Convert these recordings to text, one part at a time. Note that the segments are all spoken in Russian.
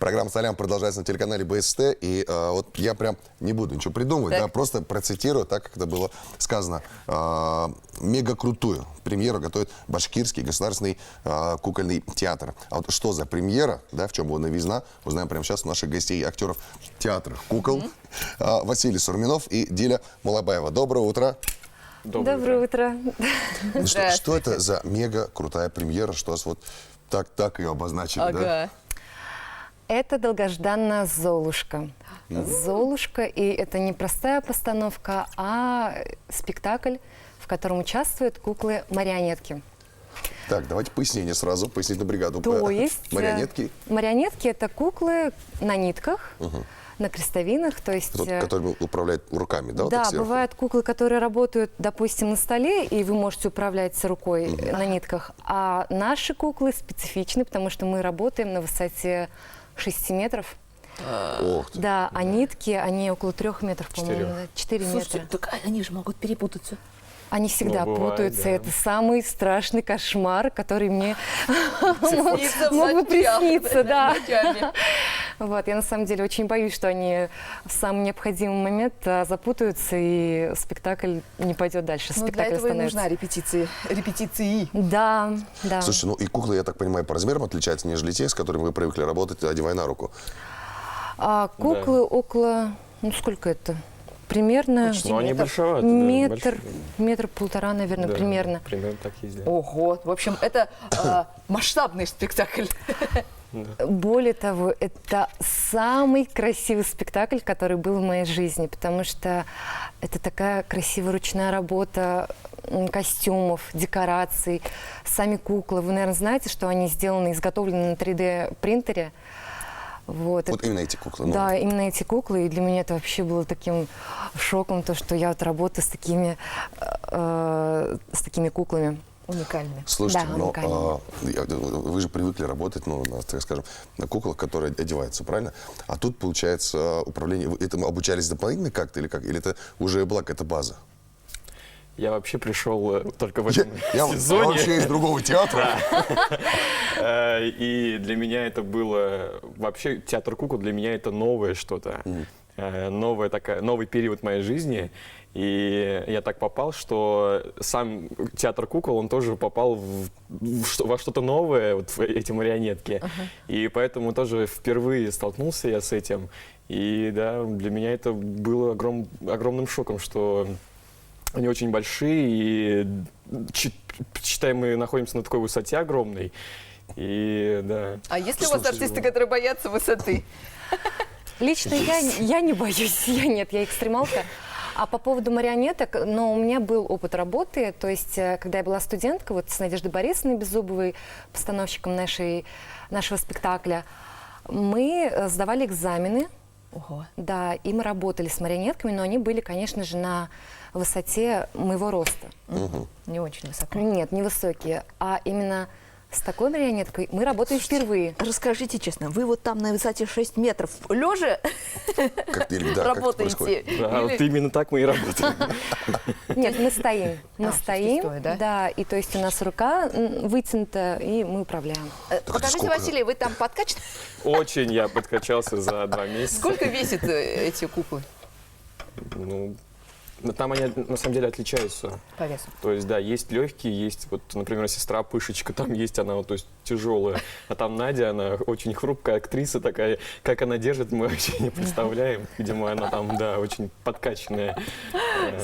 Программа «Солям» продолжается на телеканале БСТ. И вот я прям не буду ничего придумывать, да, просто процитирую так, как это было сказано. Мега крутую премьеру готовит Башкирский государственный кукольный театр. А вот что за премьера, да, в чем была новизна, узнаем прямо сейчас у наших гостей, актеров театра кукол. Василий Сурминов и Диля Малабаева. Доброе утро. Доброе утро. Ну что это за мега крутая премьера, что вас вот так ее обозначили, да? Это долгожданная «Золушка». «Золушка», и это не простая постановка, а спектакль, в котором участвуют куклы-марионетки. Так, давайте пояснение сразу, пояснительную бригаду. То есть марионетки? Марионетки – это куклы на нитках, на крестовинах, то есть… Которые управляют руками, да? Да, вот бывают куклы, которые работают, допустим, на столе, и вы можете управлять рукой на нитках. А наши куклы специфичны, потому что мы работаем на высоте 6 метров. Да, а нитки, они около 3 метров, по-моему, 4 метра. Слушайте, так они же могут перепутаться. Они всегда бывает, путаются. да. Это самый страшный кошмар, который мне мог бы присниться. Да. Вот, я на самом деле очень боюсь, что они в самый необходимый момент запутаются, и спектакль не пойдет дальше. Ну, для этого и нужна репетиции. Да, да. Слушайте, ну и куклы, я так понимаю, по размерам отличаются, нежели те, с которыми вы привыкли работать, одевая на руку. А куклы около, ну сколько это? Примерно Ну, они большеваты. метр полтора, наверное, Да, примерно. Примерно так есть, да. Ого, в общем, это масштабный спектакль. Более того, это самый красивый спектакль, который был в моей жизни, потому что это такая красивая ручная работа костюмов, декораций, сами куклы. Вы, наверное, знаете, что они сделаны, изготовлены на 3D-принтере. Вот именно эти куклы? Да, именно эти куклы. И для меня это вообще было таким шоком, то, что я вот работаю с такими куклами. Уникальными. Слушайте, Да, но вы же привыкли работать, ну, так скажем, на куклах, которые одеваются, правильно? А тут, получается, управление... Вы этому обучались дополнительно как-то или как? Или это уже была какая-то база? Я вообще пришел только в этом Я сезоне. вообще из другого театра. И для меня это было... Вообще театр кукол для меня это новое что-то. Новый период моей жизни. И я так попал, что сам театр кукол, он тоже попал во что-то новое, вот в эти марионетки. И поэтому тоже впервые столкнулся я с этим. И да, для меня это было огромным шоком, что они очень большие, и считай, мы находимся на такой высоте огромной. И да. А есть ли у вас артисты, которые боятся высоты? Лично я не боюсь, я экстремалка. А по поводу марионеток, но у меня был опыт работы, то есть, когда я была студенткой, вот с Надеждой Борисовной Беззубовой, постановщиком нашего спектакля, мы сдавали экзамены. Ого. Да, и мы работали с марионетками, но они были, конечно же, на высоте моего роста. Не очень высоко. Нет, не высокие, а именно с такой марионеткой мы работаем впервые. Расскажите честно, вы вот там на высоте 6 метров лежа работаете? Да, вот именно так мы и работаем. Нет, мы стоим. Мы стоим, стоя, да? да, и то есть у нас рука вытянута, и мы управляем. Покажите, сколько? Василий, вы там подкачаны? Очень я подкачался за 2 месяца. Сколько весят эти куклы Ну, там они на самом деле отличаются. по весу? То есть, да, есть легкие, есть, вот, например, сестра Пышечка, там есть она, вот, то есть, тяжелая. А там Надя, она очень хрупкая актриса такая. Как она держит, мы вообще не представляем. Видимо, она там, да, очень подкачанная.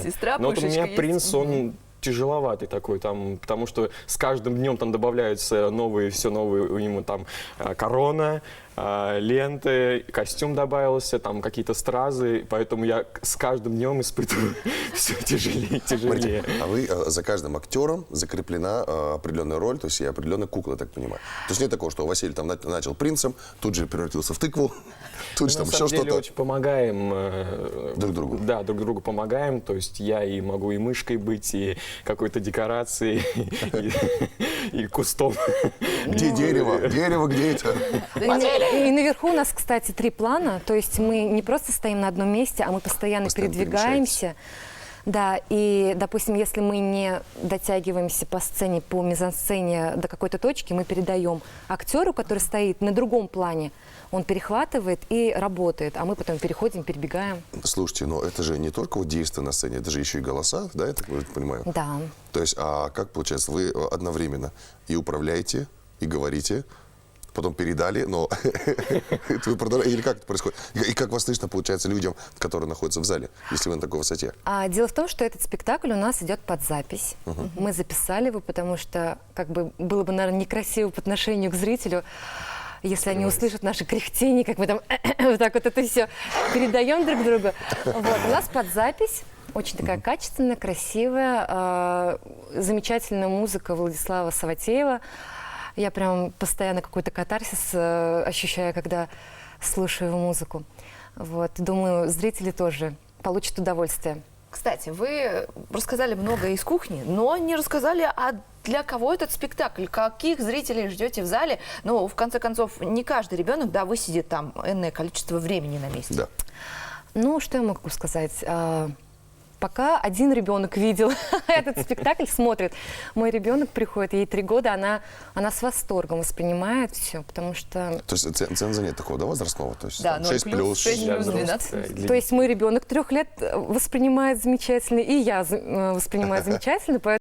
Сестра Но вот у Пышечка меня есть? принц, он тяжеловатый такой, там, потому что с каждым днем там добавляются все новые у него там корона, ленты, костюм добавился, там какие-то стразы, поэтому я с каждым днем испытываю все тяжелее и тяжелее. А вы за каждым актером закреплена определенная роль, то есть и определенная кукла, я так понимаю. То есть нет такого, что Василий там начал принцем, тут же превратился в тыкву, тут же там На еще самом деле что-то. очень помогаем Друг другу. Да, друг другу помогаем. То есть я и могу и мышкой быть, и какой-то декорацией, и кустом. Где дерево? Дерево где это? И наверху у нас, кстати, 3 плана, то есть мы не просто стоим на одном месте, а мы постоянно Постоянно передвигаемся. Да, и, допустим, если мы не дотягиваемся по сцене, по мизансцене до какой-то точки, мы передаем актеру, который стоит на другом плане, он перехватывает и работает, а мы потом переходим, перебегаем. Слушайте, но это же не только вот действия на сцене, это же еще и голоса, да, я так понимаю? Да. То есть, а как получается, вы одновременно и управляете, и говорите, потом передали, но вы продолжаете, или как это происходит? И как вас слышно, получается, людям, которые находятся в зале, если вы на такой высоте? Дело в том, что этот спектакль у нас идет под запись. Мы записали его, потому что как бы было бы, наверное, некрасиво по отношению к зрителю, если они услышат наши кряхтения, как мы там вот так вот это все передаем друг другу. Вот. У нас под запись. Очень такая качественная, красивая, замечательная музыка Владислава Саватеева. Я прям постоянно какой-то катарсис ощущаю, когда слушаю его музыку. Вот. Думаю, зрители тоже получат удовольствие. Кстати, вы рассказали много из кухни, но не рассказали, а для кого этот спектакль, каких зрителей ждете в зале. Ну, в конце концов, не каждый ребенок, да, высидит там энное количество времени на месте. Да. Ну, что я могу сказать? Пока один ребенок видел этот спектакль, смотрит. Мой ребенок приходит, ей 3 года, она с восторгом воспринимает все, потому что... То есть ценза нет такого, да, возрастного? То есть, Да, там, 0 6 плюс, 6 Для плюс взрослых, 12. То есть мой ребенок 3 лет воспринимает замечательно, и я воспринимаю замечательно, поэтому